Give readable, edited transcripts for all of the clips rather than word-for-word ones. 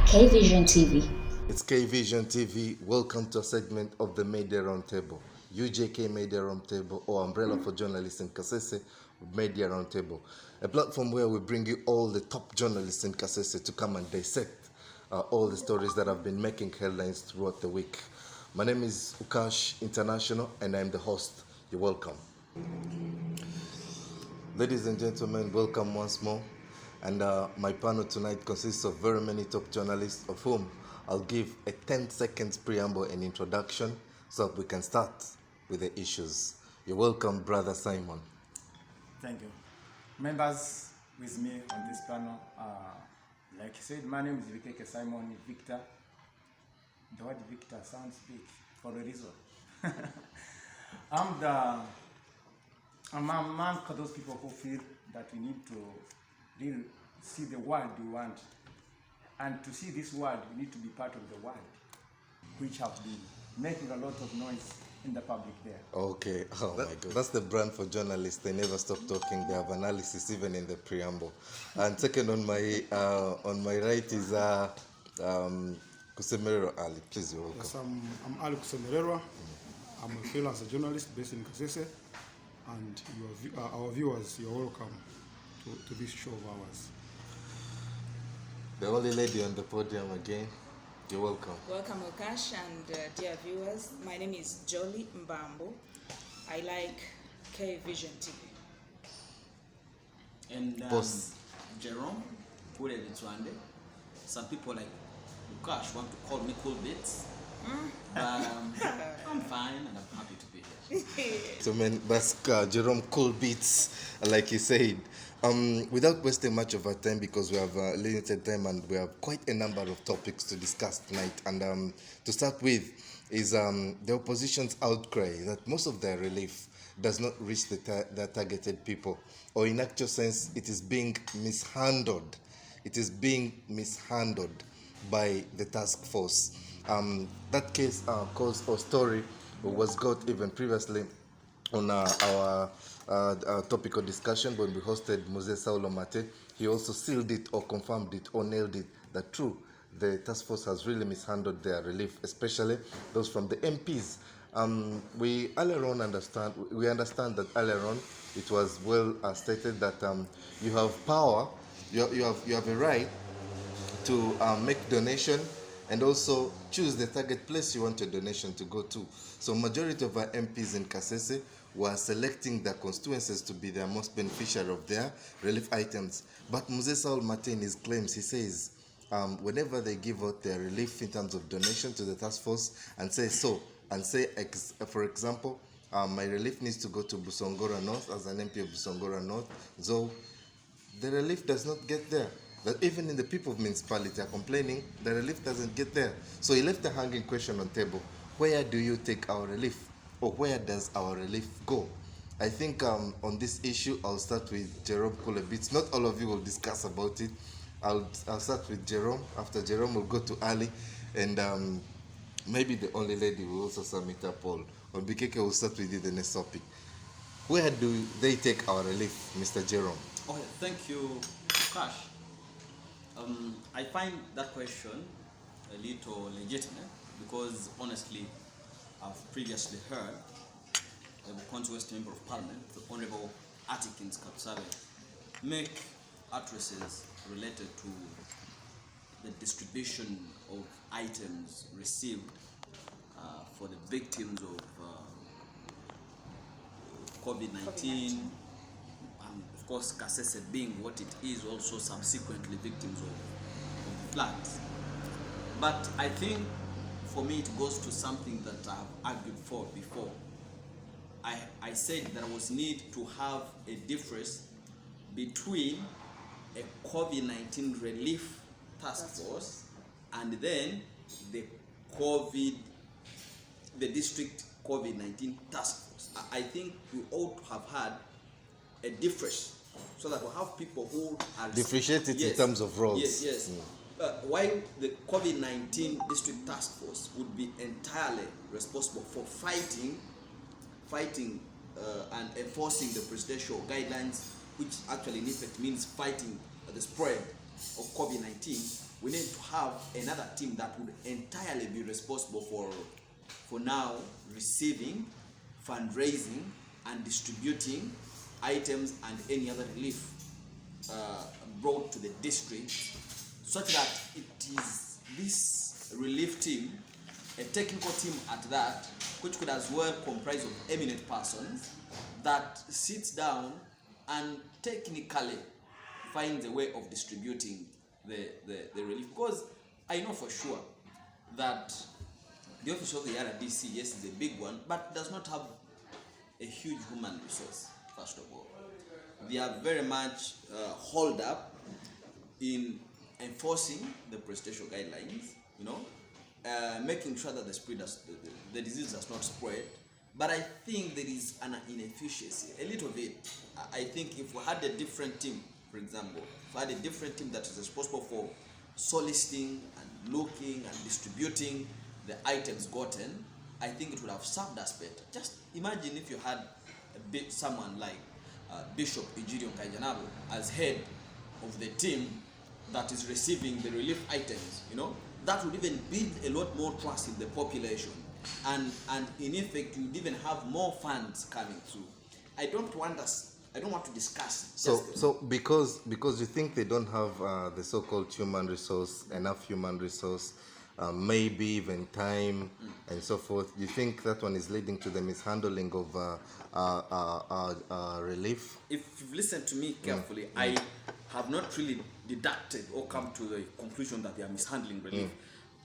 K-Vision TV. It's K-Vision TV. Welcome to a segment of the Media Roundtable. UJK Media Roundtable, or Umbrella for Journalists in Kasese Media Roundtable. A platform where we bring you all the top journalists in Kasese to come and dissect all the stories that have been making headlines throughout the week. My name is Ukash International, and I'm the host. You're welcome. Ladies and gentlemen, welcome once more. And my panel tonight consists of very many top journalists, of whom I'll give a 10 seconds preamble and introduction so that we can start with the issues. You're welcome, Brother Simon. Thank you. Members with me on this panel, like you said, my name is Vikeke Simon Victor. The word Victor sounds big for a reason. I'm a man for those people who feel that we need to really see the world we want. And to see this world, we need to be part of the world, which have been making a lot of noise in the public there. Okay, my God. That's the brand for journalists. They never stop talking. They have analysis even in the preamble. And second on my right is Kusemerero Ali. Please, you're welcome. Yes, I'm Ali Kusemerero. I'm a freelance journalist based in Kasese. And our viewers, you're welcome to this show of ours. The only lady on the podium again, you're welcome. Welcome, Okash, and dear viewers. My name is Jolie Mbambo. I like K-Vision TV. And Boss. Jerome, some people like Lukash want to call me Cool Bits. But I'm fine and I'm happy to be here. So, man, Jerome Cool Beats, like he said. Without wasting much of our time, because we have limited time and we have quite a number of topics to discuss tonight. And to start with is the opposition's outcry that most of their relief does not reach the targeted people, or in actual sense, it is being mishandled. It is being mishandled by the task force. That case caused a story was got even previously on our topic of discussion when we hosted Moses Saulo Mate. He also sealed it or confirmed it or nailed it that true, the task force has really mishandled their relief, especially those from the MPs. We understand that earlier on it was well stated that you have power, you have a right to make donation and also choose the target place you want your donation to go to. So majority of our MPs in Kasese were selecting their constituencies to be their most beneficiary of their relief items. But Moses Saul Mate in his claims, he says, whenever they give out their relief in terms of donation to the task force and say, for example, my relief needs to go to Busongora North as an MP of Busongora North, so the relief does not get there. That even in the people of municipality are complaining, the relief doesn't get there. So he left a hanging question on the table. Where do you take our relief? Or where does our relief go? I think on this issue, I'll start with Jerome Kulebits. Not all of you will discuss about it. I'll start with Jerome. After Jerome, we'll go to Ali. And maybe the only lady will also submit a poll. On Bikeke, we'll start with you the next topic. Where do they take our relief, Mr. Jerome? Okay, thank you, Kash. I find that question a little legitimate because honestly, I've previously heard the Constituent Member of Parliament, the Honorable Atikins Kapsale, make addresses related to the distribution of items received for the victims of COVID-19. And of course, Kasese being what it is, also subsequently victims of floods. But I think for me it goes to something that I have argued for before. I said there was need to have a difference between a COVID-19 relief task force and then the district COVID-19 task force. I think we ought to have had a difference so that we have people who are differentiate it in terms of roles. Yes. While the COVID-19 district task force would be entirely responsible for fighting and enforcing the presidential guidelines, which actually in effect means fighting the spread of COVID-19. we need to have another team that would entirely be responsible for now receiving, fundraising, and distributing items and any other relief brought to the district, such that it is this relief team, a technical team at that, which could as well comprise of eminent persons, that sits down and technically finds a way of distributing the relief. Because I know for sure that the office of the RDC, yes, is a big one, but does not have a huge human resource, first of all. They are very much holed up in enforcing the presidential guidelines, making sure that the disease does not spread. But I think there is an inefficiency, a little bit. I think if we had a different team, for example, if we had a different team that is responsible for soliciting and looking and distributing the items gotten, I think it would have served us better. Just imagine if you had someone like Bishop Egidio Kaijanabo as head of the team that is receiving the relief items, that would even build a lot more trust in the population, and in effect you would even have more funds coming through. I don't want to discuss. So because you think they don't have the so-called enough human resource, maybe even time and so forth, you think that one is leading to the mishandling of relief? If you've listened to me carefully, I have not really deducted or come to the conclusion that they are mishandling relief.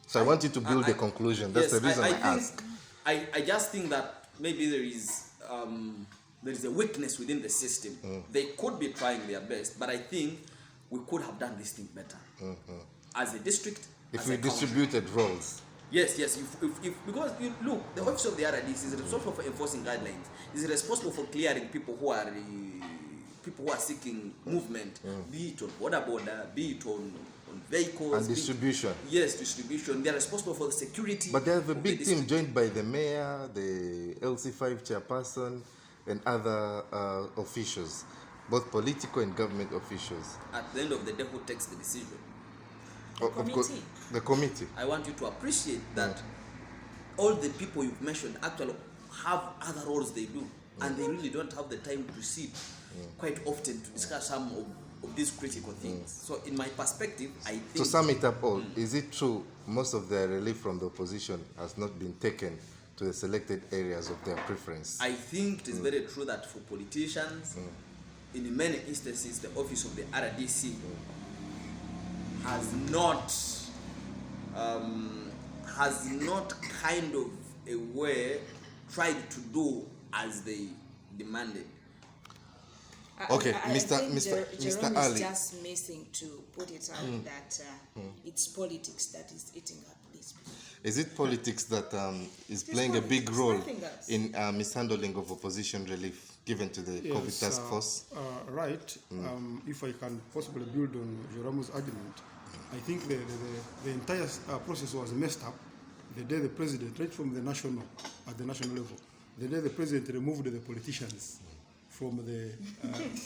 So I want you to build a conclusion. That's the reason I ask. I just think that maybe there is a weakness within the system. They could be trying their best, but I think we could have done this thing better as a district. If we distributed roles. Yes. Because look, the office of the RDC is responsible for enforcing guidelines. Is responsible for clearing people who are seeking movement, be it on border, be it on vehicles. And distribution. Yes, distribution. They are responsible for the security. But they have a big team joined by the mayor, the LC5 chairperson, and other officials, both political and government officials. At the end of the day, who takes the decision? Of course, the committee. I want you to appreciate that all the people you've mentioned actually have other roles they do, and they really don't have the time to sit quite often to discuss some of these critical things. So in my perspective, I think... To sum it up all, is it true most of the relief from the opposition has not been taken to the selected areas of their preference? I think it is very true that for politicians, in many instances, the office of the RDC has not kind of a way tried to do as they demanded. Okay, I Mr. think Jerome Ali. is just missing to put it out that it's politics that is eating up these people. Is it politics that is playing a big role in mishandling of opposition relief given to the COVID task force? Right. If I can possibly build on Jerome's argument, I think the entire process was messed up the day the president, right from at the national level, the day the president removed the politicians from the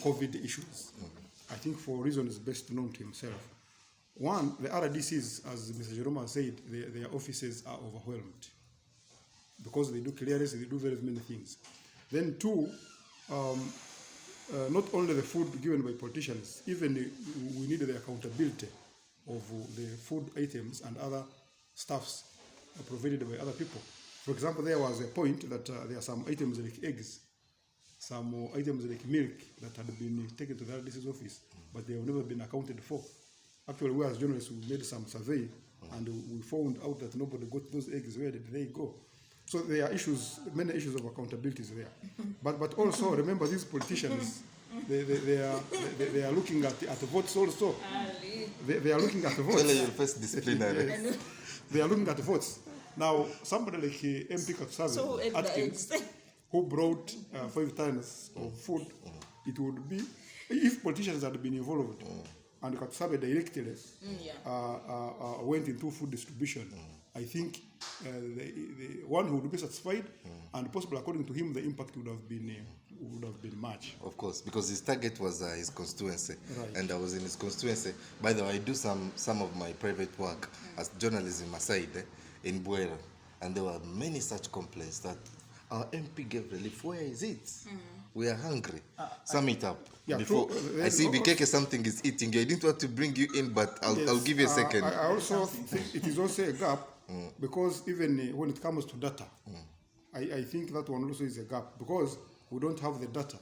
COVID issues. I think for reasons best known to himself. One, the RDCs, as Mr. Jerome said, their offices are overwhelmed because they do clearance, they do very many things. Then two, not only the food given by politicians, even we need the accountability of the food items and other stuffs provided by other people. For example, there was a point that there are some items like eggs, some items like milk that had been taken to the RDC's office, but they have never been accounted for. Actually, we as journalists, we made some survey and we found out that nobody got those eggs. Where did they go? So there are issues, many issues of accountability there. But also, remember these politicians, they are looking at votes also. They are looking at votes. Disciplinary. They are looking at votes. Now, somebody like MP Katsavi, Atkins, who brought 5 tons of food, it would be, if politicians had been involved, and Katsabe directly went into food distribution, I think the one who would be satisfied, and possibly according to him, the impact would have been much. Of course, because his target was his constituency, Right. and I was in his constituency. By the way, I do some of my private work as journalism aside in Buera, and there were many such complaints that our MP gave relief. Where is it? We are hungry. Sum it up. Yeah, Before true. I see Bikeke something is eating. I didn't want to bring you in, but I'll give you a second. I also think it is also a gap because even when it comes to data, I think that one also is a gap because we don't have the data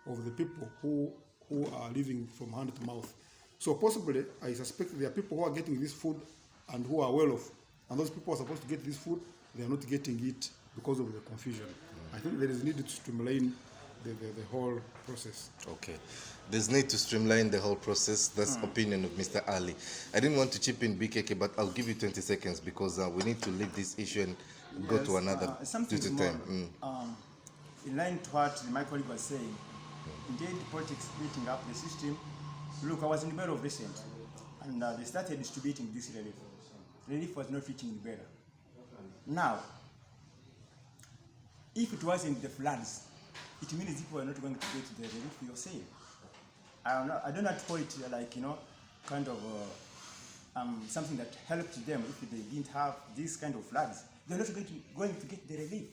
of the people who are living from hand to mouth. So possibly, I suspect there are people who are getting this food and who are well off, and those people who are supposed to get this food, they are not getting it because of the confusion. I think there is need to streamline the whole process. Okay. There's need to streamline the whole process. That's opinion of Mr. Ali. I didn't want to chip in BKK, but I'll give you 20 seconds because we need to leave this issue and go to another something due to more, time. in line to what my colleague was saying, indeed politics beating up the system. Look, I was in the Bureau of recent, and they started distributing this relief. Relief was not reaching the Bureau. Now, if it wasn't the floods, it means people are not going to get the relief you're saying. I don't know how to call it kind of something that helped them if they didn't have this kind of floods. They're not going to get the relief.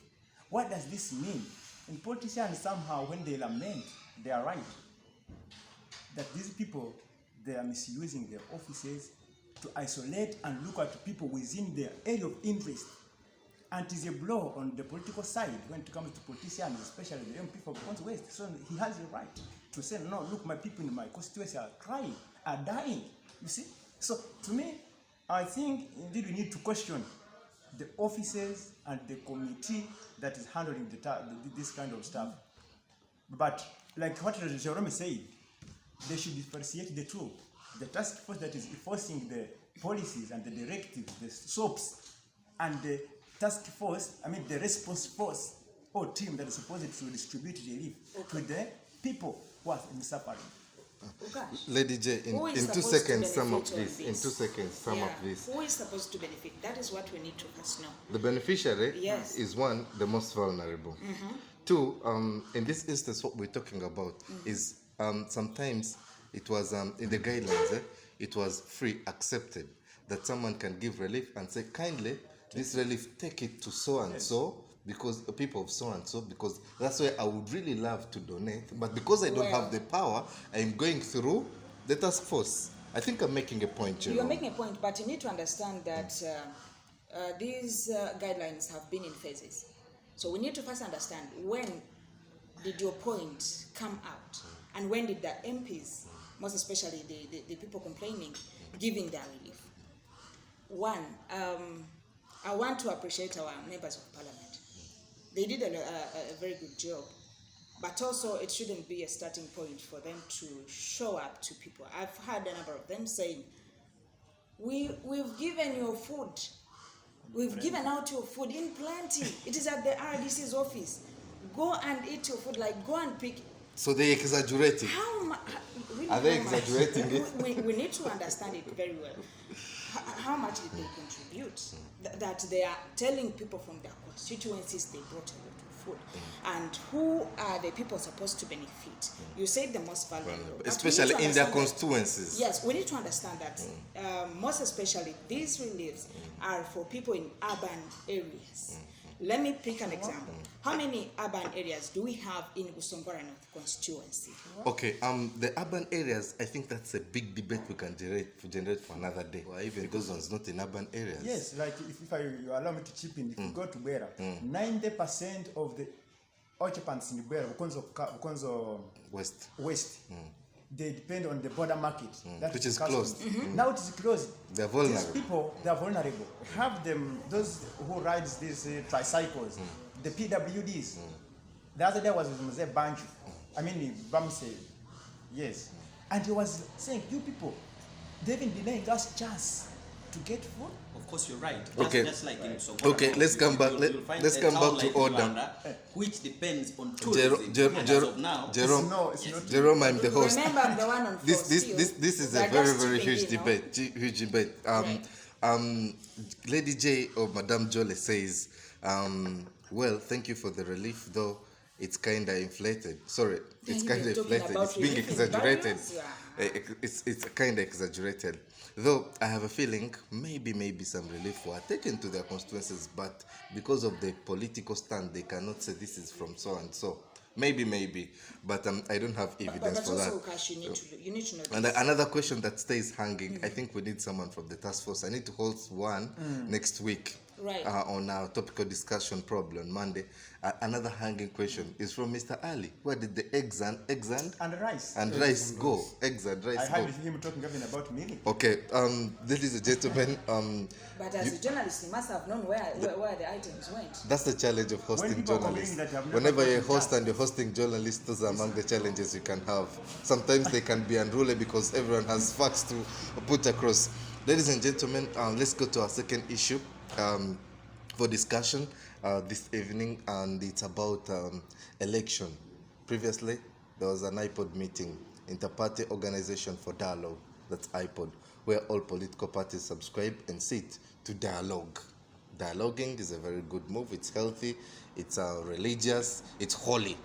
What does this mean? And politicians somehow, when they lament, they are right. That these people, they are misusing their offices to isolate and look at people within their area of interest. And it is a blow on the political side when it comes to politicians, especially the young people of Congo West. So he has a right to say, no, look, my people in my constituency are crying, are dying. You see? So to me, I think indeed we need to question the offices and the committee that is handling this kind of stuff. But like what Jerome said, they should differentiate the two. The task force that is enforcing the policies and the directives, the SOPs, and the task force, the response force or team that is supposed to distribute relief to the people who are suffering. Lady J, in 2 seconds, sum up this. In 2 seconds, sum up this. Who is supposed to benefit? That is what we need to first know. The beneficiary Yes. is one, the most vulnerable. Two, in this instance, what we're talking about is sometimes it was in the guidelines, it was free, accepted, that someone can give relief and say, kindly, this relief, take it to so and so, because people of so and so, because that's where I would really love to donate, but because I don't have the power, I'm going through the task force. I think I'm making a point, You're making a point, but you need to understand that these guidelines have been in phases. So we need to first understand, when did your point come out, and when did the MPs, most especially the people complaining, giving their relief? One, I want to appreciate our members of parliament. They did a very good job, but also it shouldn't be a starting point for them to show up to people. I've heard a number of them saying, we've given you food. We've given out your food in plenty. It is at the RDC's office. Go and eat your food, go and pick. So they exaggerating. Are they exaggerating it? We need to understand it very well. How much did they contribute? That they are telling people from their constituencies they brought a lot of food. And who are the people supposed to benefit? You said the most vulnerable. Especially in their constituencies. Yes, we need to understand that most especially these reliefs are for people in urban areas. Let me pick an example. How many urban areas do we have in Gusongora North constituency? Okay, the urban areas, I think that's a big debate we can generate for another day. Or even those ones not in urban areas. Yes, like if you allow me to chip in, if you go to Bera, 90% of the occupants in Bera, Bukonzo West, they depend on the border market, which is closed. Now it is closed. They're vulnerable. These people, they are vulnerable. Have them, those who ride these tricycles, the PWDs. The other day was with Mzee Banju, Bamse, yes. And he was saying, you people, they've been denying us chance to get food. Of course, you're right. Okay. Just like in Sokotra, Okay, let's come back. you'll find Let's a come town back to like order. Uganda, which depends on tourism. Jer- And Jer- as of now, Jerome, It's not. Jerome, I'm the host. Remember, I'm the one on This floor still. this is We a are very just very chipping huge in, no? debate. Huge debate. Right. Lady J or Madame Jole says, well, thank you for the relief, though it's kind of inflated. Sorry, it's You've kind been of talking inflated. about It's being relief in exaggerated. barriers? Yeah. It's kind of exaggerated. Though I have a feeling maybe some relief were taken to their constituencies, but because of the political stand, they cannot say this is from so and so. Maybe, but I don't have evidence But for that. also, Kash, you need to know And this. another question that stays hanging, I think we need someone from the task force. I need to host one next week Right. on our topical discussion probably on Monday. Another hanging question is from Mr. Ali. Where did the eggs and And rice. rice go? Eggs and I rice heard go. him talking even about milk. Okay, ladies and gentlemen, But as a journalist, you must have known where the items went. that's the challenge of hosting people journalists. complain that you have never Whenever you're a gotten host and you're hosting journalists, those are among the challenges you can have. Sometimes they can be unruly because everyone has facts to put across. Ladies and gentlemen, let's go to our second issue for discussion this evening, and it's about election. Previously, there was an IPOD meeting, Inter-Party Organization for Dialogue, that's IPOD, where all political parties subscribe and sit to dialogue. Dialoguing is a very good move. It's healthy, it's religious, it's holy.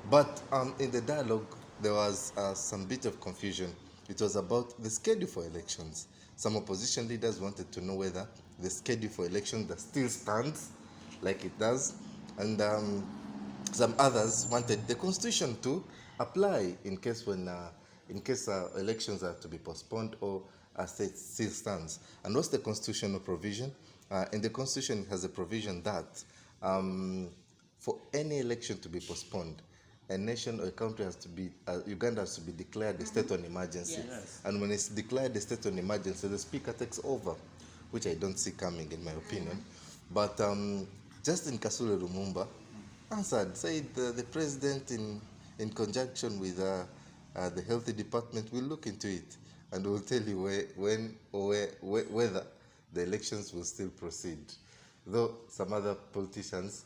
But in the dialogue, there was some bit of confusion. It was about the schedule for elections. Some opposition leaders wanted to know whether the schedule for elections that still stands like it does, and some others wanted the constitution to apply in case elections are to be postponed or still stands. And what's the constitutional provision? In the constitution, it has a provision that for any election to be postponed, a nation or a country has to be, Uganda has to be declared a state on emergency. Yes. And when it's declared a state on emergency, the speaker takes over, which I don't see coming in my opinion. But Justin Kasule Lumumba answered, said the president in conjunction with the health department will look into it and will tell you whether the elections will still proceed. Though some other politicians,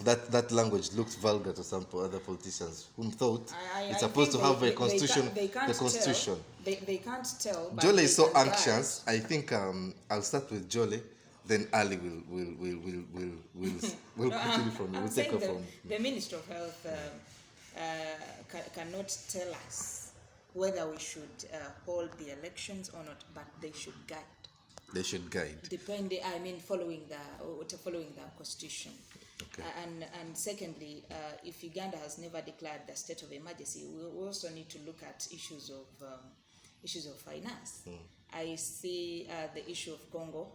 that language looked vulgar to some other politicians who thought it's supposed to have a constitution. They can't The constitution. Tell, they can't tell. But Jole they is so can anxious. I think I'll start with Jole, then Ali will continue from you. I'm We'll take saying off from. the Minister of Health cannot tell us whether we should hold the elections or not, but they should guide. They should guide. Depending, following the constitution. Okay. And secondly, if Uganda has never declared the state of emergency, we also need to look at issues of finance. I see the issue of Congo.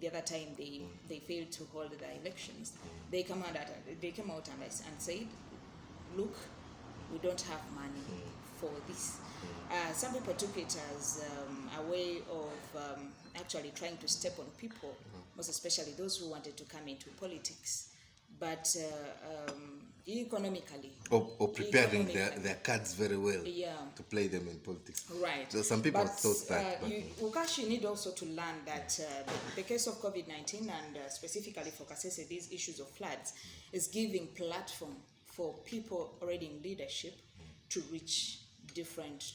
The other time they failed to hold the elections. They came out and said, "Look, we don't have money for this." Some people took it as a way of actually trying to step on people, most especially those who wanted to come into politics. But economically, Or preparing their cards very well Yeah. to play them in politics. right. So some people But, thought that. But Ukashi need also to learn that the case of COVID-19 and specifically for Kasese, these issues of floods is giving platform for people already in leadership to reach different,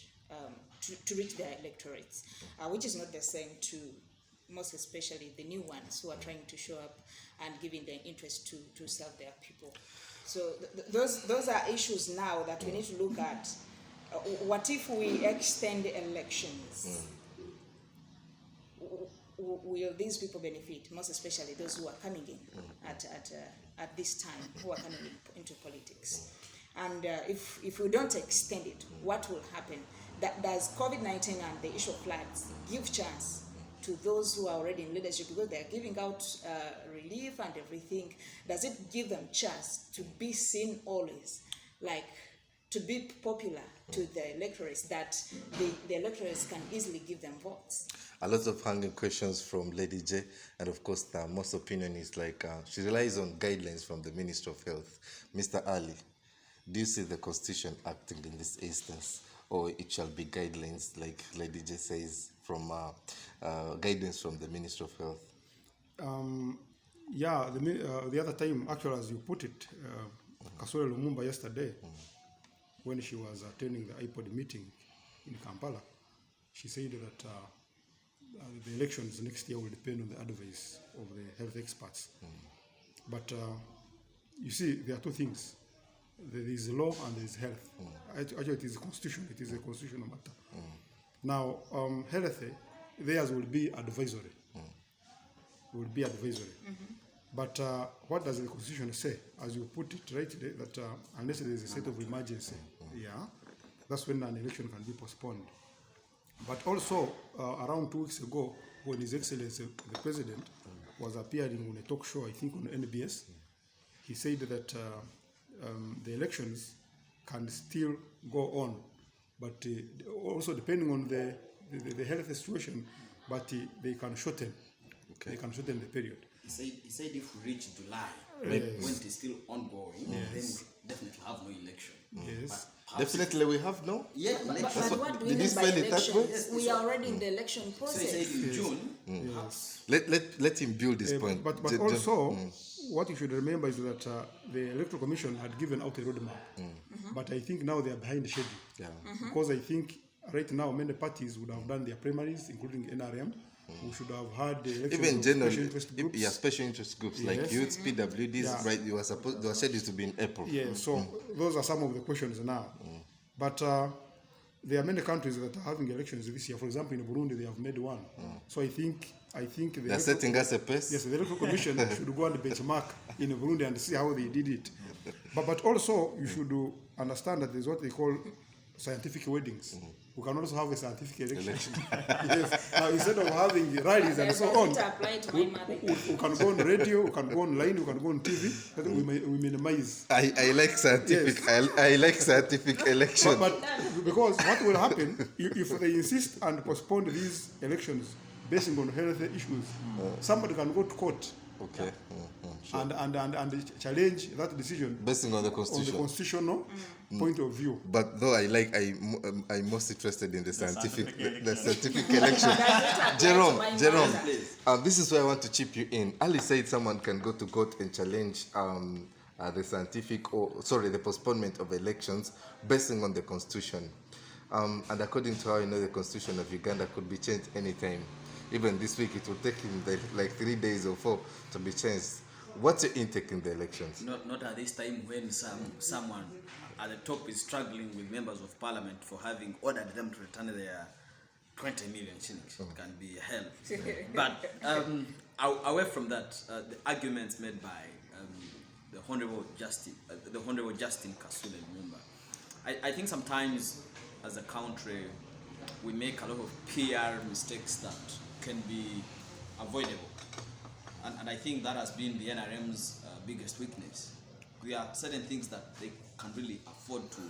to reach their electorates, which is not the same to most especially the new ones who are trying to show up and giving their interest to serve their people. So those are issues now that we need to look at. What if we extend the elections? Will these people benefit? Most especially those who are coming in at this time, who are coming into politics. And if we don't extend it, what will happen? Does COVID-19 and the issue of floods give chance to those who are already in leadership, because they are giving out relief and everything? Does it give them chance to be seen always, like to be popular to the electorates, that the electorates can easily give them votes? a lot of hanging questions from Lady J, and of course the most opinion is like she relies on guidelines from the Minister of Health. Mr. Ali, do you see the Constitution acting in this instance, or it shall be guidelines like Lady J says from guidance from the Ministry of Health? Yeah, the other time, actually, as you put it, Kasore Lumumba yesterday, when she was attending the IPOD meeting in Kampala, she said that the elections next year will depend on the advice of the health experts. But you see, there are two things. There is law and there is health. Actually, it is a constitution. It is a constitutional matter. Now, health, theirs will be advisory. Will be advisory. But what does the constitution say? As you put it rightly, that unless there is a state of emergency, that's when an election can be postponed. But also, around 2 weeks ago, when His Excellency the President was appearing on a talk show, I think on NBS, he said that the elections can still go on, but also depending on the health situation, but they can shorten. Okay. They can shorten the period. He said if we reach July, when it is still ongoing, then we definitely have no election. Yes. Definitely we have no? Yeah, But what do we Did he mean by spell it that way? elections? We are already in the election So he said process. in June. Yes. Let him build his point. But also, what you should remember is that the Electoral Commission had given out a roadmap. But I think now they are behind the schedule. Yeah. Because I think right now many parties would have done their primaries, including NRM. We should have had the elections Even of general, special interest groups. yeah, special interest groups like Yes. youths, PWDs, Yeah. right? They were scheduled to be in April. Yeah, so those are some of the questions now. But there are many countries that are having elections this year. For example, in Burundi, they have made one. So I think They're setting us a pace. Yes, the Electoral Commission should go and benchmark in Burundi and see how they did it. But also, you should understand that there's what they call scientific weddings. We can also have a scientific election. Yes. Now, instead of having rallies and so on, Does it apply to my mother? we can go on radio, we can go online, we can go on TV. That we minimize. I like scientific. Yes. I like scientific election. But because what will happen if they insist and postpone these elections based on health issues, somebody can go to court Okay. and challenge that decision Based on the on the constitution. constitutional point of view. But though I'm most interested in the scientific election. Jerome, this is where I want to chip you in. Ali said someone can go to court and challenge the postponement of elections based on the constitution. And according to how I know, the constitution of Uganda could be changed anytime. Even this week, it will take him like 3 days or 4 to be changed. What's your intake in the elections? Not at this time when someone at the top is struggling with members of parliament for having ordered them to return their 20 million shillings. It can be hell. But away from that, the arguments made by the Honorable Justin Kasule Lumumba, I think sometimes as a country we make a lot of PR mistakes that can be avoidable. And I think that has been the NRM's biggest weakness. There are certain things that they can really afford to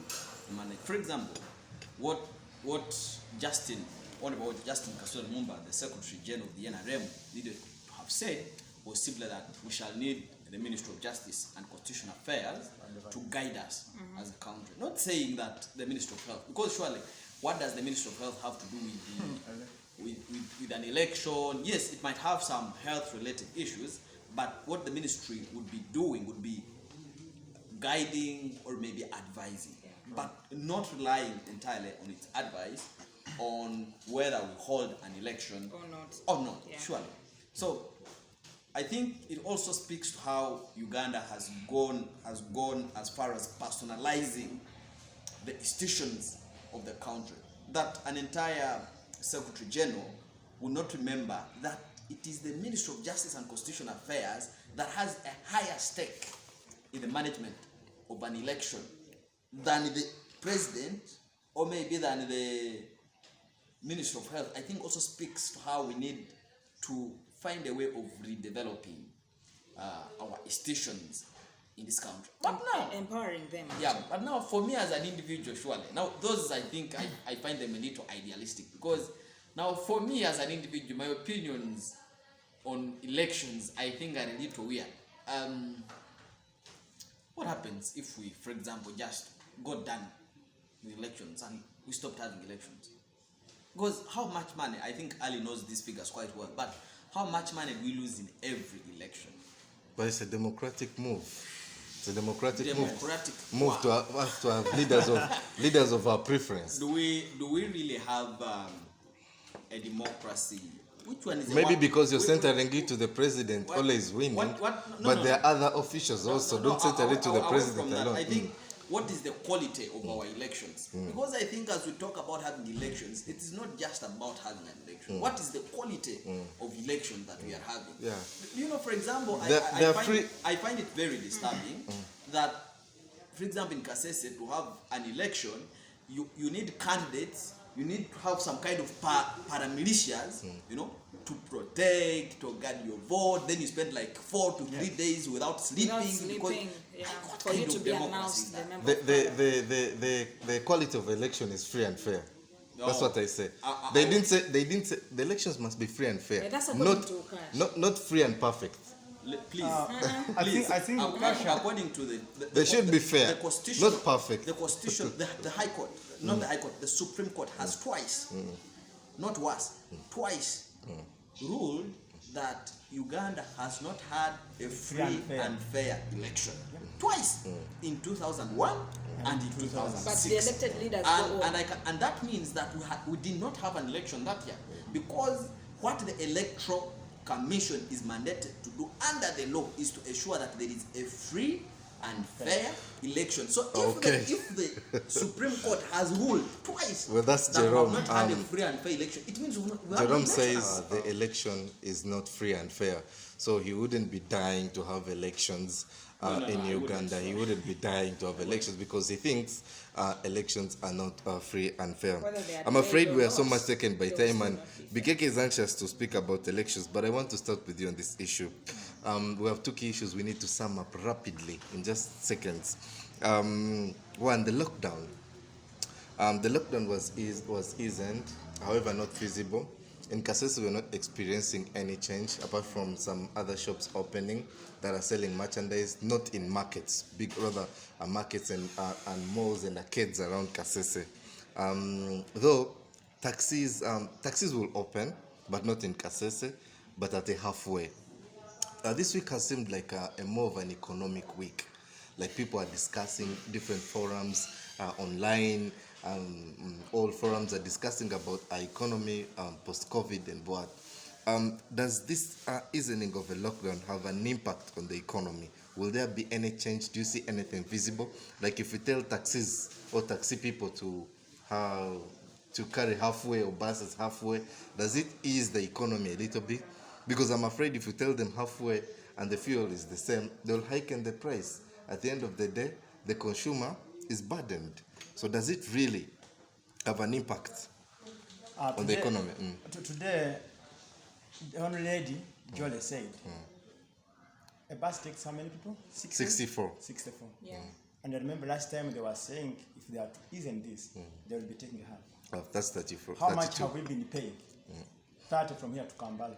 manage. For example, what Honorable Justin Kasule Lumumba, the Secretary General of the NRM, needed to have said was simply that we shall need the Ministry of Justice and Constitutional Affairs to guide us as a country. Not saying that the Ministry of Health, because surely, what does the Ministry of Health have to do with an election? Yes, it might have some health-related issues, but what the ministry would be doing would be guiding or maybe advising, but not relying entirely on its advice on whether we hold an election or not. Yeah. Surely. So I think it also speaks to how Uganda has gone as far as personalizing the institutions of the country, that an entire Secretary General will not remember that it is the Ministry of Justice and Constitutional Affairs that has a higher stake in the management of an election than the President or maybe than the Ministry of Health. I think also speaks to how we need to find a way of redeveloping our institutions in this country. But now, empowering them. yeah, but now for me as an individual, surely, now those I think I find them a little idealistic, because now for me as an individual, my opinions on elections I think are a little weird. What happens if we, for example, just got done with elections and we stopped having elections? Because how much money, I think Ali knows these figures quite well, but how much money do we lose in every election? But it's a democratic move. It's a democratic Democratic move to us to have leaders of our preference. Do we really have a democracy? Which one is the Maybe one? because you're centering it to the president What- always winning, what- no, but no. there are other officials also. Don't center it to the away president from that, alone. I think what is the quality of our elections? Because I think as we talk about having elections, it is not just about having an election. What is the quality of elections that we are having? Yeah. You know, for example, I find it very disturbing that, for example, in Kasese, to have an election, you need candidates, you need to have some kind of paramilitias, you know, to protect, to guard your vote. Then you spend like 4 to 3 days without sleeping. Not Because, sleeping, yeah. what For kind you of to be democracy announced is the that? member of parliament. The quality of election is free and fair. That's No. what I say. I- They didn't say the elections must be free and fair. Yeah, that's according not, to Cash. not free and perfect. Please, I think according to the They should be fair, the constitution, not perfect. The constitution, the High Court, not the High Court, the Supreme Court has twice, not once, twice ruled that Uganda has not had a free and fair election. Twice, in 2001 and in 2006. But the elected leaders go on. And that means that we did not have an election that year, because what the Electoral Commission is mandated to do under the law is to ensure that there is a free and fair election. So if the Supreme Court has ruled twice Well, that's that we Jerome. have not had a free and fair election, it means we have no Jerome election. says the election is not free and fair, so he wouldn't be dying to have elections in Uganda. He wouldn't be dying to have elections because he thinks elections are not free and fair. Whether they are I'm afraid delayed we or are so not, much taken by they will time, still and not be Bikeke is anxious to speak about elections, but I want to start with you on this issue. We have 2 key issues we need to sum up rapidly in just seconds. One, the lockdown. The lockdown was eased, however, not feasible. In Kasese, we're not experiencing any change apart from some other shops opening that are selling merchandise, not in markets, rather markets and malls and arcades around Kasese. Though taxis will open, but not in Kasese, but at a halfway. This week has seemed like a more of an economic week. Like people are discussing different forums online. All forums are discussing about our economy post-COVID and what. Does this easing of a lockdown have an impact on the economy? Will there be any change? Do you see anything visible? Like if we tell taxis or taxi people to carry halfway or buses halfway, does it ease the economy a little bit? Because I'm afraid if you tell them halfway and the fuel is the same, they'll hike the price. At the end of the day, the consumer is burdened. So does it really have an impact on the economy? Today, the honourable lady, Jolie, said, a bus takes how many people? 64. 64. Yeah. And I remember last time they were saying if they are to easing this, they will be taking half. Oh, that's 34. How much 32. have we been paid? 30 from here to Kampala.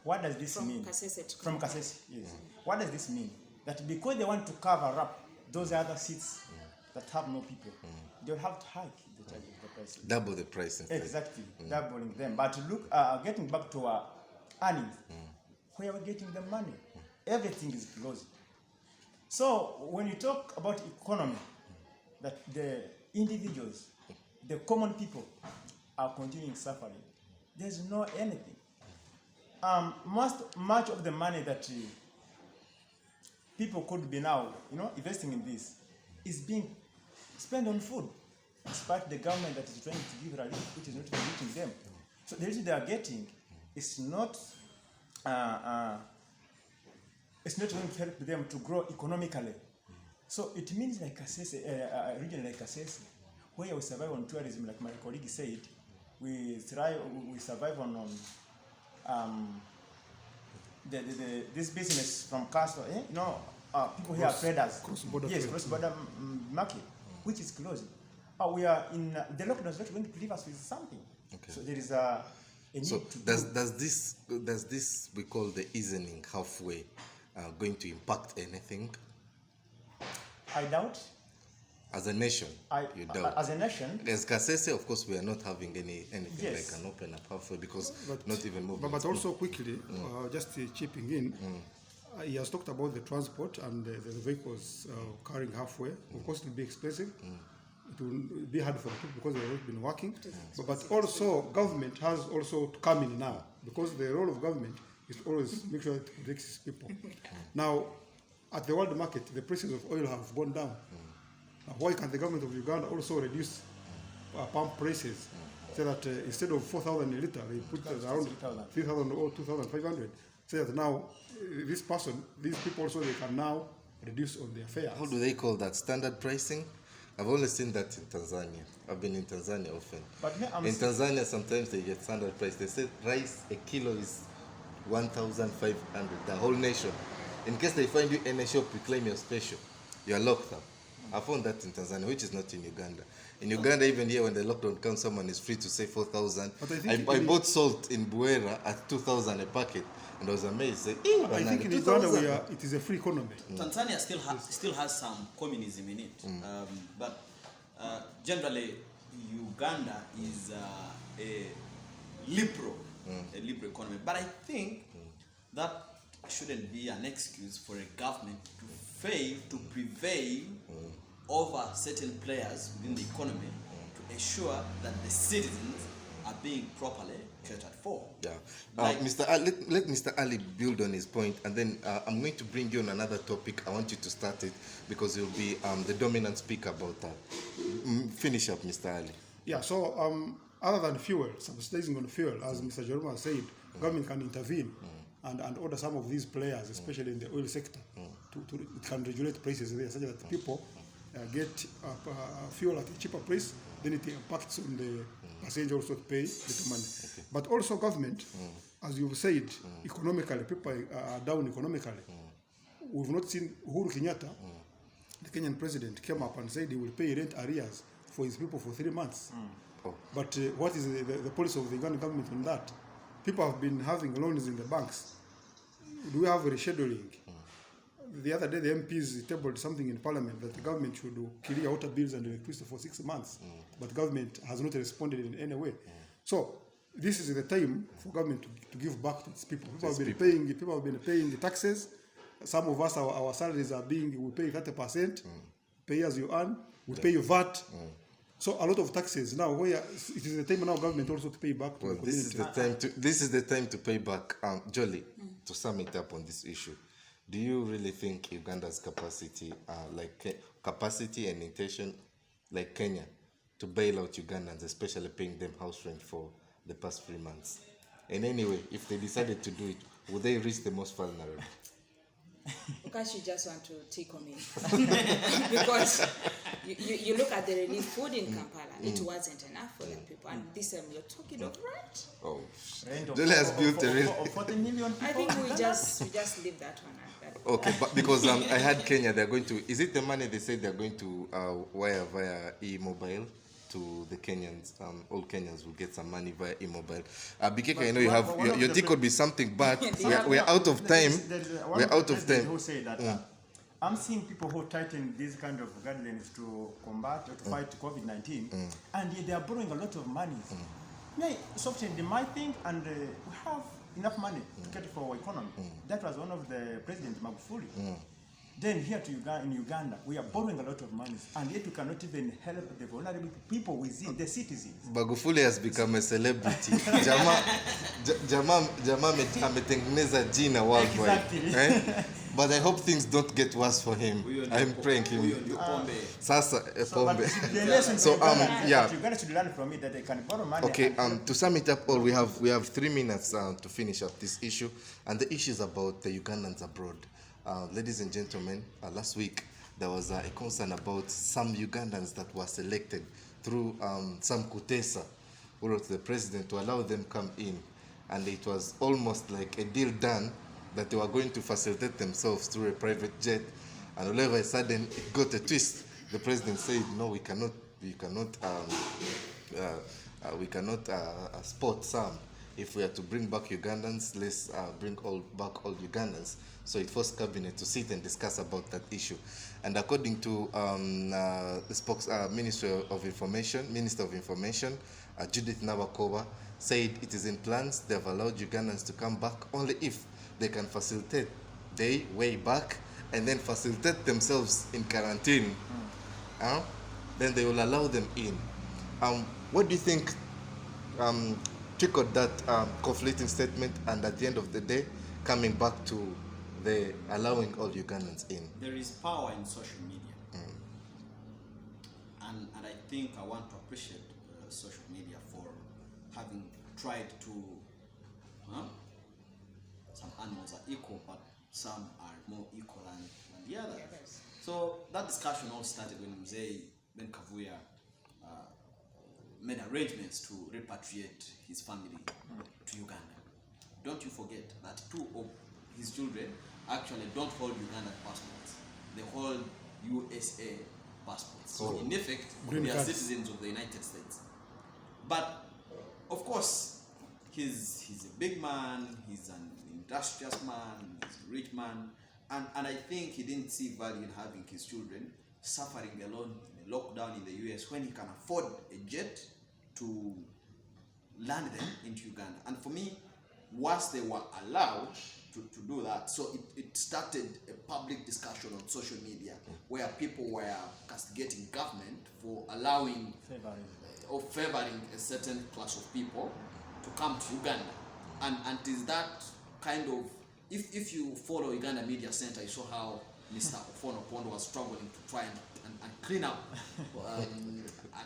What does this From mean? Kasese to From Kasese, yes. What does this mean? That because they want to cover up those other seats that have no people, they'll have to hike the price. Double the price instead. Exactly, doubling them. But look, getting back to our earnings, where are we getting the money? Everything is closed. So when you talk about economy, that the individuals, the common people are continuing suffering, there's no anything. Much of the money that people could be now, investing in this, is being spent on food, despite the government that is trying to give relief, which is not reaching them. So the relief they are getting is not going to help them to grow economically. So it means like a region like Kasese, where we survive on tourism, like my colleague said, we survive on this business from Castle, people here are traders. Cross-border yes, trade. cross-border market, which is closing. We are in the lockdown is not going to leave us with something. Okay. So there is a need So to does this we call the easing halfway going to impact anything? I doubt. As a nation, you doubt. As a nation, As Kasese, of course, we are not having anything Yes. like an open up pathway because not even moving. But also quickly, just chipping in, he has talked about the transport and the vehicles carrying halfway. Of course, it will be expensive. It will be hard for the people because they've already been working. But also, government has also to come in now because the role of government is to always make sure it protects people. Now, at the world market, the prices of oil have gone down. Now, why can't the government of Uganda also reduce pump prices so that instead of 4,000 a litre, they put it around 3,000 or 2,500? So that now these people also, they can now reduce on their fares. How do they call that? Standard pricing? I've only seen that in Tanzania. I've been in Tanzania often. But here I'm in Tanzania, sometimes they get standard price. They say rice, a kilo is 1,500, the whole nation. In case they find you in a shop, you claim you're special. You're locked up. I found that in Tanzania, which is not in Uganda. In Uganda, even here, when the lockdown comes, someone is free to say 4,000. I bought salt in Buera at 2,000 a packet, and I was amazed. Say, I think in Uganda, it is a free economy. Tanzania still has some communism in it, but generally Uganda is a liberal economy. But I think that shouldn't be an excuse for a government to fail to prevail over certain players within the economy to ensure that the citizens are being properly catered for. Yeah. Mr. Ali, let Mr. Ali build on his point, and then I'm going to bring you on another topic. I want you to start it because you'll be the dominant speaker about that. Finish up, Mr. Ali. Yeah, so other than fuel, subsidizing on fuel, as Mr. Jerome has said, government can intervene and order some of these players, especially in the oil sector, it can regulate prices there such that people get fuel at a cheaper price, then it impacts on the passenger also to pay little money. Okay. But also government, as you've said, economically, people are down economically. We've not seen Uhuru Kenyatta, the Kenyan president, came up and said he will pay rent arrears for his people for 3 months. But what is the policy of the Ugandan government on that? People have been having loans in the banks. Do we have rescheduling? The other day, the MPs tabled something in Parliament that the government should clear water bills and electricity for 6 months, but government has not responded in any way. So this is the time for government to give back to its people. People have been paying the taxes. Some of us, our salaries are we pay 30%, pay as you earn, we pay VAT. So a lot of taxes now. Where it is the time now, government also to pay back to the community. This is the time to pay back. Jolly, to sum it up on this issue, do you really think Uganda's capacity, capacity and intention, like Kenya, to bail out Ugandans, especially paying them house rent for the past 3 months? And anyway, if they decided to do it, would they reach the most vulnerable? Because you just want to tickle me. Because you look at the relief food in Kampala, it wasn't enough for the people. And this time you're talking of rent. Oh, Jolly has built a real... 40 million people. I think we just leave that one at that. Okay, but because I had Kenya, they're going to... Is it the money they said they're going to wire via e-mobile to the Kenyans? All Kenyans will get some money via e-mobile. Bikeke, I know you have... Your tick could be something, but we're out of time. We're out of time. Who say that I'm seeing people who tighten these kind of guidelines to combat or to fight COVID-19, and they are borrowing a lot of money. Yeah, soften the my thing, and we have enough money to cater for our economy. That was one of the President Magufuli. Then here in Uganda, we are borrowing a lot of money, and yet we cannot even help the vulnerable people within the citizens. Magufuli has become a celebrity. Jama ametengeneza jina worldwide. Exactly. But I hope things don't get worse for him. I'm praying him. Sasa pombe. So Uganda should learn from it that they can borrow money. Okay, to sum it up all, we have 3 minutes to finish up this issue, and the issue is about the Ugandans abroad. Ladies and gentlemen, last week there was a concern about some Ugandans that were selected through some Kutesa, who wrote to the president to allow them come in, and it was almost like a deal done that they were going to facilitate themselves through a private jet, and all of a sudden it got a twist. The president said, no, we cannot spot some. if we are to bring back Ugandans, let's bring back all Ugandans. So it forced cabinet to sit and discuss about that issue. And according to the Minister of Information, Judith Nabakova, said it is in plans. They have allowed Ugandans to come back only if they can facilitate their way back and then facilitate themselves in quarantine. Then they will allow them in. What do you think triggered that conflicting statement, and at the end of the day, coming back to the allowing all Ugandans in? There is power in social media. And I think I want to appreciate social media for having tried to, some animals are equal, but some are more equal than the others. Yes. So that discussion all started when Ben Kavuya made arrangements to repatriate his family to Uganda. Don't you forget that 2 of his children actually don't hold Ugandan passports. They hold USA passports. So in effect, Green they are cards. citizens of the United States. But of course, he's a big man, he's an industrious man, he's a rich man, and I think he didn't see value in having his children suffering alone in a lockdown in the US when he can afford a jet to land them into Uganda. And for me, once they were allowed to do that, so it started a public discussion on social media where people were castigating government for allowing or favoring a certain class of people to come to Uganda. And it is that kind of, if you follow Uganda Media Center, you saw how Mr. Ofono Pondo was struggling to try and clean up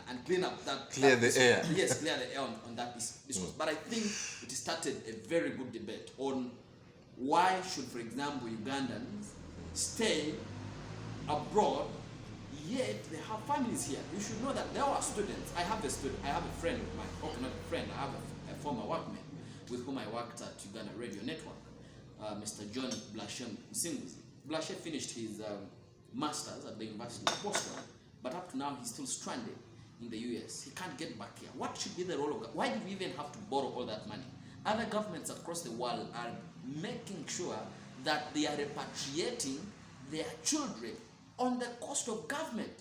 and clean up that Clear the air. Yes, clear the air on that discourse. But I think it started a very good debate on why should, for example, Ugandans stay abroad yet they have families here. You should know that there are students. I have a friend of mine, or not a friend, I have a former workmate with whom I worked at Uganda Radio Network, Mr. John Blashem Singuzi. Blashem finished his master's at the University of Boston, but up to now he's still stranded in the US. He can't get back here. What should be the role of, why did we even have to borrow all that money? Other governments across the world are making sure that they are repatriating their children on the cost of government.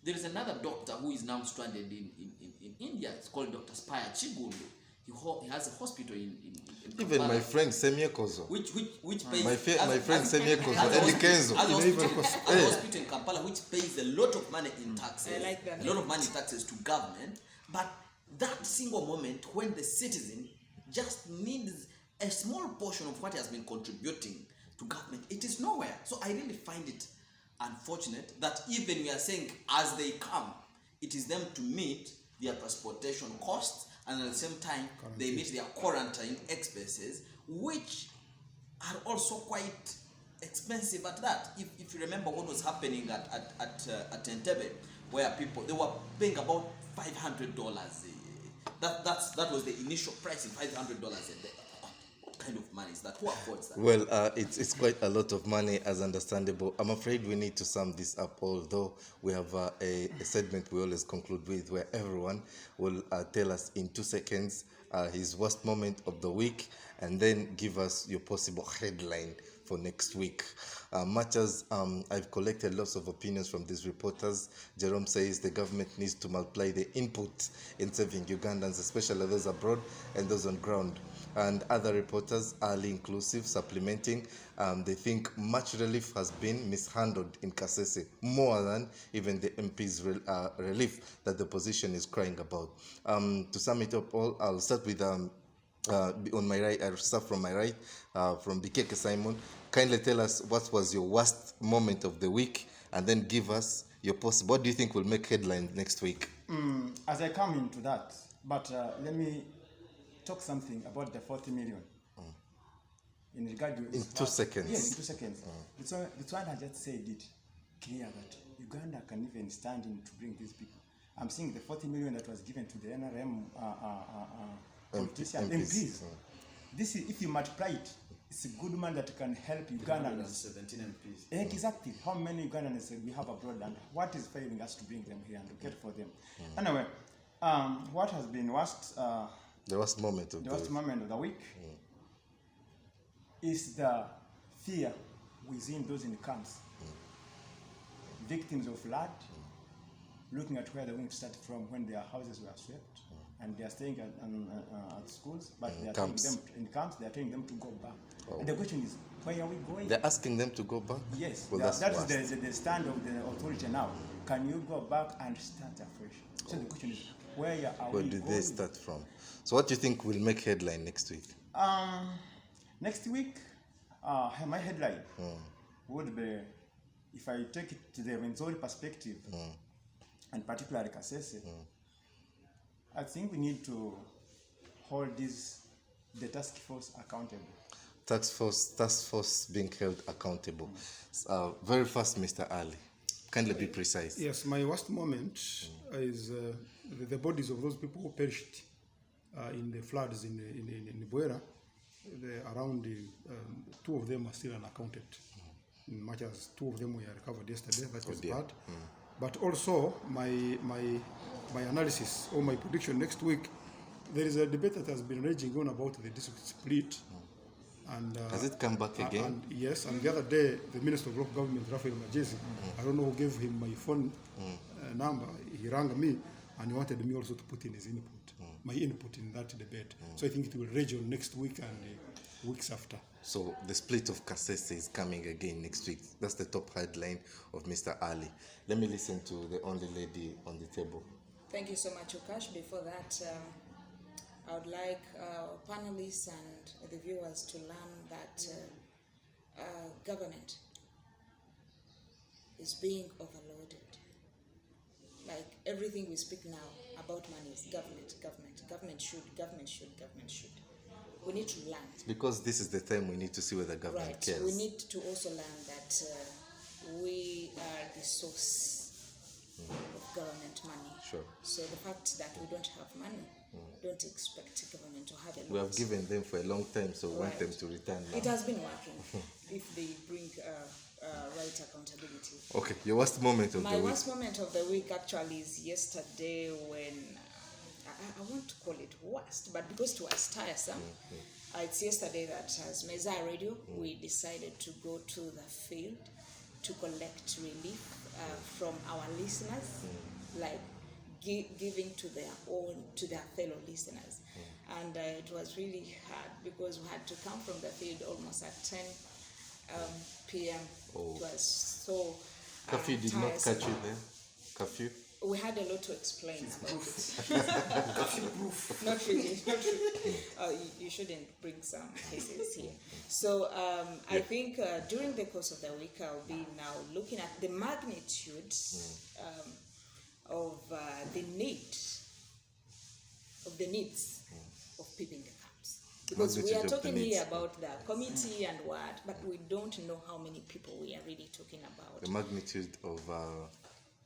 There is another doctor who is now stranded in India. It's called Dr. Spire Chigundu. He has a hospital in Even Kampala, my friend Semie Kozo. which pays My friend Semie Kozo. has a Eddie hospital- Kenzo. has a hospital in Kampala which pays a lot of money in taxes, I like that. a lot of money in taxes to government, but that single moment when the citizen just needs a small portion of what he has been contributing to government, it is nowhere. So I really find it unfortunate that even we are saying as they come, it is them to meet their transportation costs, and at the same time they meet their quarantine expenses, which are also quite expensive at that. If you remember what was happening at Entebbe, where people, they were paying about $500. That was the initial pricing, $500 a day. What kind of money is that? Who affords that? Well, it's quite a lot of money, as understandable. I'm afraid we need to sum this up, although we have a segment we always conclude with where everyone will tell us in 2 seconds his worst moment of the week and then give us your possible headline for next week. Much as I've collected lots of opinions from these reporters, Jerome says the government needs to multiply the input in saving Ugandans, especially those abroad and those on ground. And other reporters, early inclusive, supplementing, they think much relief has been mishandled in Kasese, more than even the MP's relief that the opposition is crying about. To sum it up all, I'll start with on my right. I'll start from my right, from Bikeke Simon. Kindly tell us what was your worst moment of the week, and then give us your possible. What do you think will make headlines next week? As I come into that, but let me talk something about the 40 million. In regard to In 2 seconds. Yes, in 2 seconds. The one I just said it clear that Uganda can even stand in to bring these people. I'm seeing the 40 million that was given to the NRM politicians, MPs. This is, if you multiply it, it's a good man that can help Ugandans. 17 MPs. Exactly. How many Ugandans we have abroad, and what is failing us to bring them here and to care for them? Anyway, what has been worst The worst moment of the the worst week. moment of the week is the fear within those in camps. Victims of flood, looking at where they're going to start from when their houses were swept, and they are staying at schools, but they are telling camps. them in camps. They are telling them to go back. Oh. And the question is, where are we going? They're asking them to go back? Yes, Well, that that's is worst. the stand of the authority now. Can you go back and start afresh? So the question is, where are Where we do going? they start from? So what do you think will make headline next week? Next week, my headline would be, if I take it to the Rwenzori perspective, and particularly Kasese, I think we need to hold the task force accountable. Task force being held accountable. Very fast, Mr. Ali. Kindly be precise. Yes, my worst moment is the bodies of those people who perished in the floods in Buera. Around two of them are still unaccounted, in much as two of them were recovered yesterday. That was dear. bad. But also my analysis or my prediction next week, there is a debate that has been raging on about the district split. And, Has it come back again? And yes, and the other day, the Minister of Local Government, Raphael Majezi, I don't know who gave him my phone number, he rang me and he wanted me also to put in his input, my input in that debate. So I think it will rage on next week and weeks after. So the split of Kasese is coming again next week. That's the top headline of Mr. Ali. Let me listen to the only lady on the table. Thank you so much, Ukash. Before that, I would like panelists and the viewers to learn that government is being overloaded. Like everything we speak now about money is government should. We need to learn. Because this is the time we need to see whether government Right. cares. We need to also learn that we are the source of government money. Sure. So the fact that we don't have money, don't expect government to have a lot. We have given them for a long time, so we want Right. them to return now. It has been working if they bring right accountability. Okay, your worst moment of My the week. worst moment of the week actually is yesterday when I want to call it worst, but because it was tiresome, it's yesterday that as Meza Radio, we decided to go to the field to collect relief from our listeners, like giving to their fellow listeners. And it was really hard because we had to come from the field almost at 10 p.m. Oh. It was so Curfew did not tiresome. catch you there? Curfew? We had a lot to explain about it. Not really. You shouldn't bring some cases here. So I think during the course of the week, I'll be now looking at the magnitude of the needs of people in the camps. Because we are Magnitude of the talking needs. here about the committee and what, but we don't know how many people we are really talking about. The magnitude of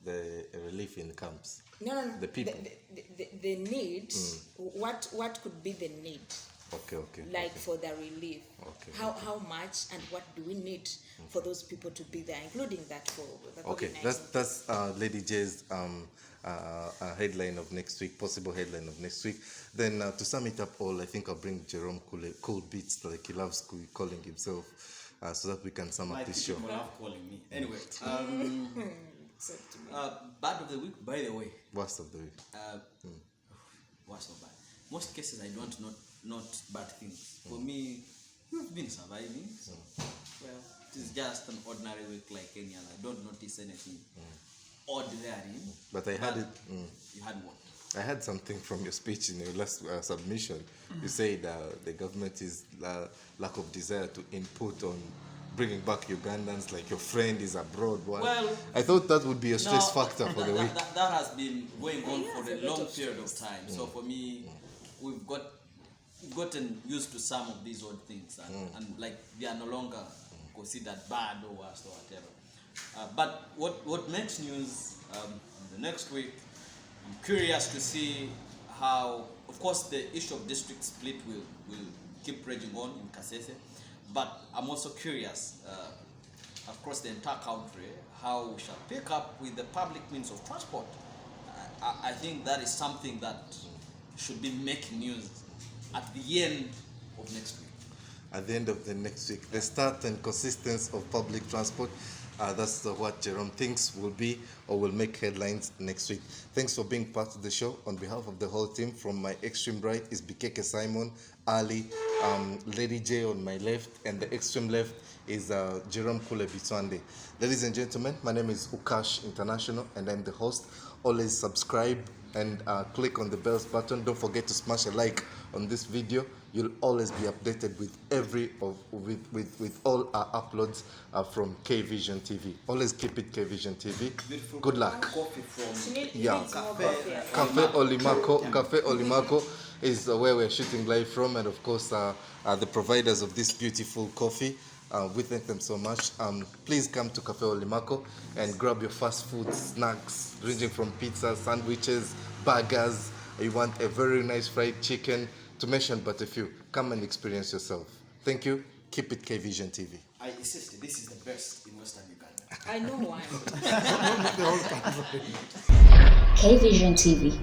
the relief in camps. No. The people. The need. What could be the need? Okay. Like okay. for the relief. Okay. How much and what do we need for those people to be there, including that for the Okay, COVID-19? that's Lady J's headline of next week, possible headline of next week. Then to sum it up all, I think I'll bring Jerome Cool Beats, like he loves calling himself, so that we can sum up Like this show. people love calling me. Anyway, Except to me. bad of the week, by the way. Worst of the week. What's so bad? Most cases I don't not bad things. For me, we've been surviving. So, well, it is just an ordinary week like any other. I don't notice anything odd therein. But I had it. You had what? I had something from your speech in your last submission. You said the government is lack of desire to input on bringing back Ugandans, like your friend is abroad. What? Well, I thought that would be a stress factor for the week. That has been going on Yeah, for it's a a lot long of period of time. So for me, we've gotten used to some of these odd things, and like they are no longer considered bad or worse or whatever. But what makes news the next week, I'm curious to see how, of course, the issue of district split will keep raging on in Kasese, but I'm also curious across the entire country how we shall pick up with the public means of transport. I think that is something that should be making news at the end of next week. At the end of the next week, the start and consistency of public transport. That's what Jerome thinks will be or will make headlines next week. Thanks for being part of the show. On behalf of the whole team, from my extreme right is Bikeke Simon, Ali, Lady J on my left, and the extreme left is Jerome Kule Bitwande. Ladies and gentlemen, my name is Ukash International, and I'm the host. Always subscribe and click on the bells button. Don't forget to smash a like on this video. You'll always be updated with with all our uploads from K Vision TV. Always keep it K Vision TV. Beautiful Good luck. coffee from Yeah. Cafe Cafe Olimako is where we're shooting live from, and of course the providers of this beautiful coffee. We thank them so much. Please come to Cafe Olimako and grab your fast food snacks, ranging from pizza, sandwiches, burgers. You want a very nice fried chicken, to mention but a few. Come and experience yourself. Thank you. Keep it K Vision TV. I insist, this is the best in Western Uganda. I know one. The whole country. K Vision TV.